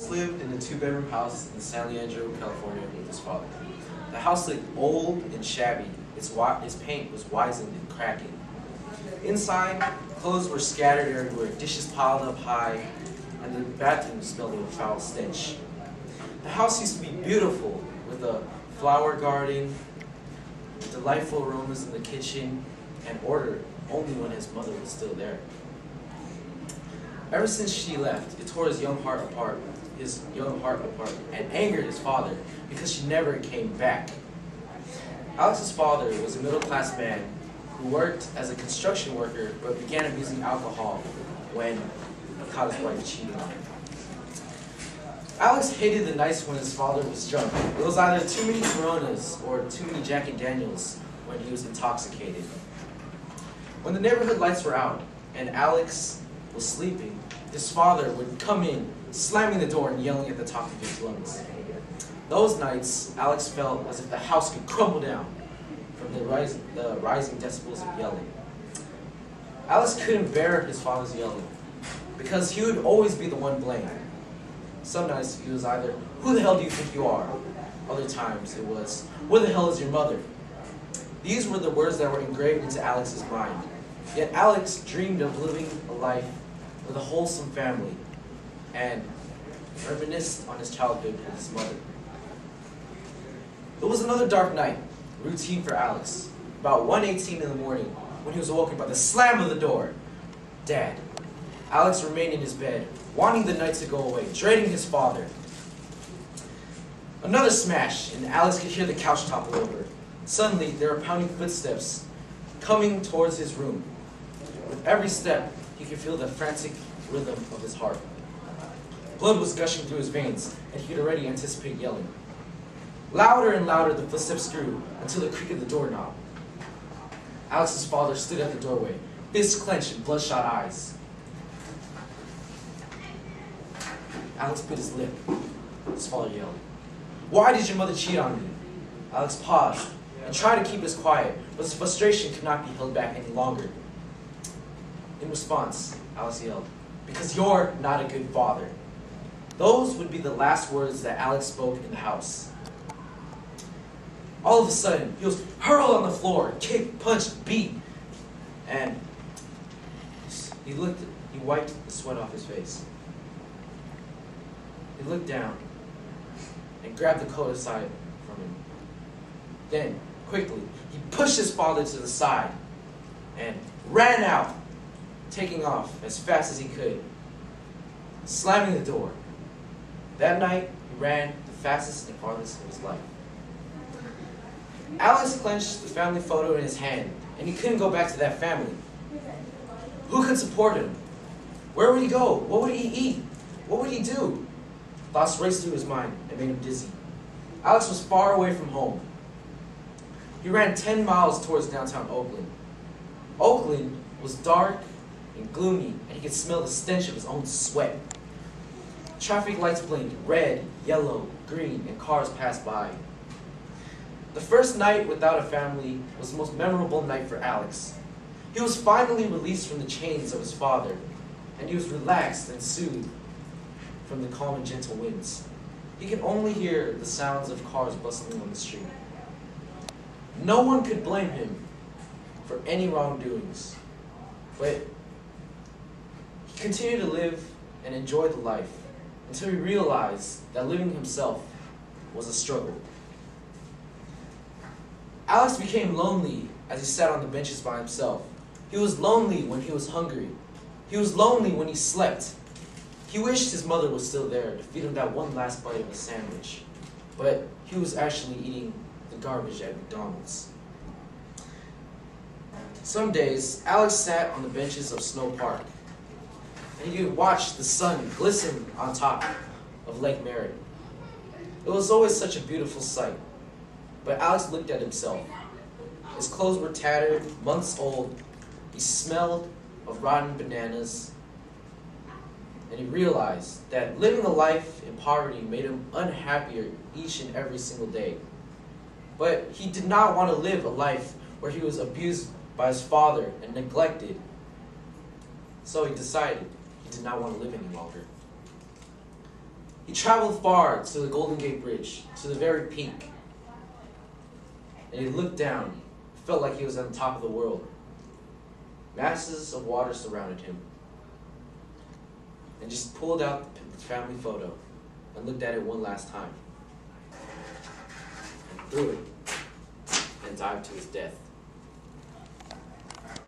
Alex lived in a two-bedroom house in San Leandro, California with his father. The house looked old and shabby. Its paint was wizened and cracking. Inside, clothes were scattered everywhere, dishes piled up high, and the bathroom smelled of a foul stench. The house used to be beautiful, with a flower garden, delightful aromas in the kitchen, and order only when his mother was still there. Ever since she left, it tore his young heart apart, and angered his father because she never came back. Alex's father was a middle-class man who worked as a construction worker but began abusing alcohol when he caught his wife cheating on him. Alex hated the nights when his father was drunk. It was either too many Coronas or too many Jack and Daniels when he was intoxicated. When the neighborhood lights were out and Alex was sleeping, his father would come in, slamming the door and yelling at the top of his lungs. Those nights, Alex felt as if the house could crumble down from the rising decibels of yelling. Alex couldn't bear his father's yelling because he would always be the one blamed. Some nights he was either, "Who the hell do you think you are?" Other times it was, "Where the hell is your mother?" These were the words that were engraved into Alex's mind. Yet Alex dreamed of living a life with a wholesome family and reminisced on his childhood with his mother. It was another dark night, routine for Alex. About 1:18 in the morning, when he was awoken by the slam of the door. Dad. Alex remained in his bed, wanting the night to go away, dreading his father. Another smash, and Alex could hear the couch topple over. Suddenly, there were pounding footsteps coming towards his room. With every step, he could feel the frantic rhythm of his heart. Blood was gushing through his veins, and he could already anticipate yelling. Louder and louder the footsteps grew, until the creak of the doorknob. Alex's father stood at the doorway, fists clenched and bloodshot eyes. Alex bit his lip. His father yelled, "Why did your mother cheat on me?" Alex paused and tried to keep his quiet, but his frustration could not be held back any longer. In response, Alex yelled, "Because you're not a good father." Those would be the last words that Alex spoke in the house. All of a sudden, he was hurled on the floor, kicked, punched, beat, and he wiped the sweat off his face. He looked down and grabbed the coat aside from him. Then, quickly, he pushed his father to the side and ran out, taking off as fast as he could, slamming the door. That night, he ran the fastest and farthest of his life. Alex clenched the family photo in his hand, and he couldn't go back to that family. Who could support him? Where would he go? What would he eat? What would he do? Thoughts raced through his mind and made him dizzy. Alex was far away from home. He ran 10 miles towards downtown Oakland. Oakland was dark and gloomy, and he could smell the stench of his own sweat. Traffic lights blinked red, yellow, green, and cars passed by. The first night without a family was the most memorable night for Alex. He was finally released from the chains of his father, and he was relaxed and soothed from the calm and gentle winds. He could only hear the sounds of cars bustling on the street. No one could blame him for any wrongdoings, but he continued to live and enjoy the life until he realized that living himself was a struggle. Alex became lonely as he sat on the benches by himself. He was lonely when he was hungry. He was lonely when he slept. He wished his mother was still there to feed him that one last bite of a sandwich, but he was actually eating the garbage at McDonald's. Some days, Alex sat on the benches of Snow Park, and he could watch the sun glisten on top of Lake Merritt. It was always such a beautiful sight, but Alex looked at himself. His clothes were tattered, months old. He smelled of rotten bananas, and he realized that living a life in poverty made him unhappier each and every single day. But he did not want to live a life where he was abused by his father and neglected. So he decided he did not want to live any longer. He traveled far to the Golden Gate Bridge, to the very peak. And he looked down, felt like he was on top of the world. Masses of water surrounded him. And just pulled out the family photo and looked at it one last time. And threw it and dived to his death.